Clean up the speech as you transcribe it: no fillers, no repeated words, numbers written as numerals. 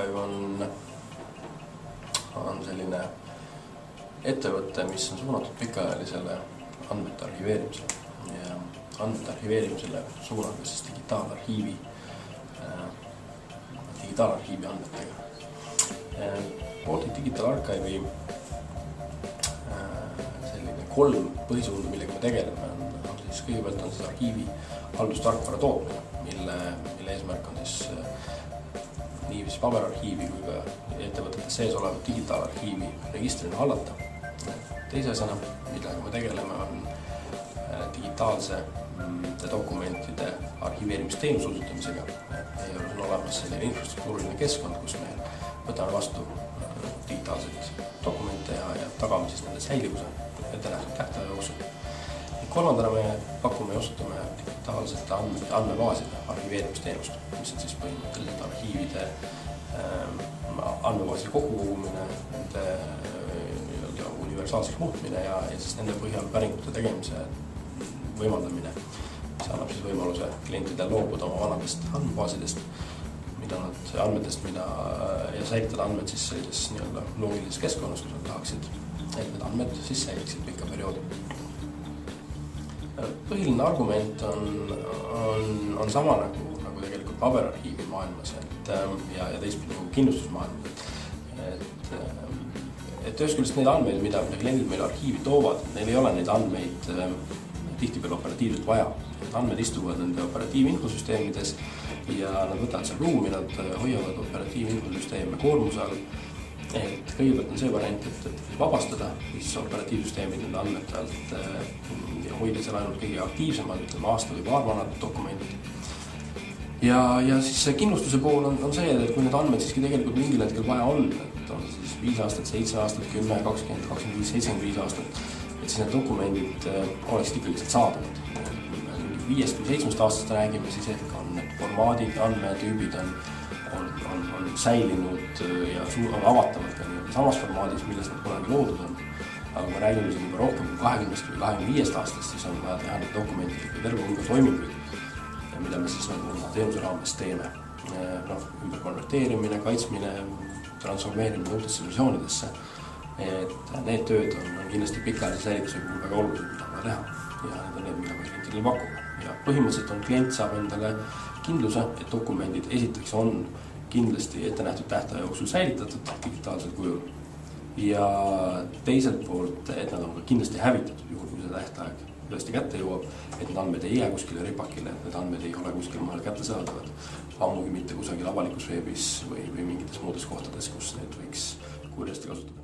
Archive on selline ettevõte, mis on suunatud pikaajalisele andmete arhiveerimisele ja andmete arhiveerimisele suunaga siis digitaalarhiivi andmetega. Baltic Digital Archive'i selline 3 põhisuunda, millega me tegeleme, on siis kõigepealt on siis arhiivi haldustarkvara tootmine, mille eesmärk on siis nii paberarhiivi kui ka ettevõtete sees olevat digitaalarhiivi registrina hallata. Teise asjana, millega me tegeleme, on digitaalsete dokumentide arhiveerimisteenuse osutamisega. Meie juures on olemas selline infrastruktuuriline keskkond, kus me võtame vastu digitaalseid dokumente ja tagame siis nende säilivuse ette nähtud tähtaja jooksul. Kolmandana me pakume ja osutame digitaalsete andmebaaside arhiveerimisteenust, mis on siis põhimõtteliselt arhiivide andmebaaside kokkukogumine, nende universaalseks muutmine ja siis nende põhjal päringute tegemise võimaldamine, mis annab siis võimaluse klientidel loobuda oma vanadest andmebaasidest, ja säilitada andmed siis sellises nii-öelda loogilises keskkonnas, kus nad tahaksid, et need andmed siis säiliksid pikka perioodi. Põhiline argument on sama nagu tegelikult paberarhiivi maailmas ja teistpidi nagu kindlustusmaailmas. Et ühest küljest neid andmeid, mida kliendid meile arhiivi toovad, neil ei ole neid andmeid tihtipeale operatiivselt vaja. Need andmed istuvad nende operatiivinfosüsteemides ja nad võtavad seal ruumi, nad hoiavad operatiivinfosüsteeme koormuse all. Kõigepealt on see variant, et vabastada siis operatiivsüsteemid nende andmete alt ja hoida seal ainult kõige aktiivsemad, ütleme aasta või paar vanad dokumendid. Ja siis kindlustuse pool on see, et kui need andmed siiski tegelikult mingil hetkel vaja on, et on siis 5 aastat, 7 aastat, 10, 20, 25, 75 aastat, et siis need dokumendid oleksid ikkagi saadavad. 5 või 7 aastast räägime, siis ehk on need formaadid, andmetüübid on säilinud ja on avatavad ka samas formaadis, millest nad kunagi loodud on. Aga kui me räägime siin juba rohkem kui 20 või 25 aastast, siis on vaja teha need dokumendid ikka terve hulga toiminguid, mida me siis teenuse raames teeme. Ümber konverteerimine, kaitsmine, transformeerimine uutesse versioonidesse. Need tööd on kindlasti pikaajalise säilituse puhul väga olulised, mida vaja teha. Ja need on need, mida me klientidele pakume. Ja põhimõtteliselt on klient saab endale kindluse, et dokumendid esiteks on kindlasti ette nähtud tähtaja jooksul säilitatud digitaalsel kujul. Ja teiselt poolt, et nad on ka kindlasti hävitatud juhul, kui see tähtaeg tõesti kätte jõuab, et need andmed ei jää kuskile ripakile, et need andmed ei ole kuskil mahal kätte saadavad, ammugi mitte kusagil avalikus veebis või mingites muudes kohtades, kus neid võiks kurjasti kasutada.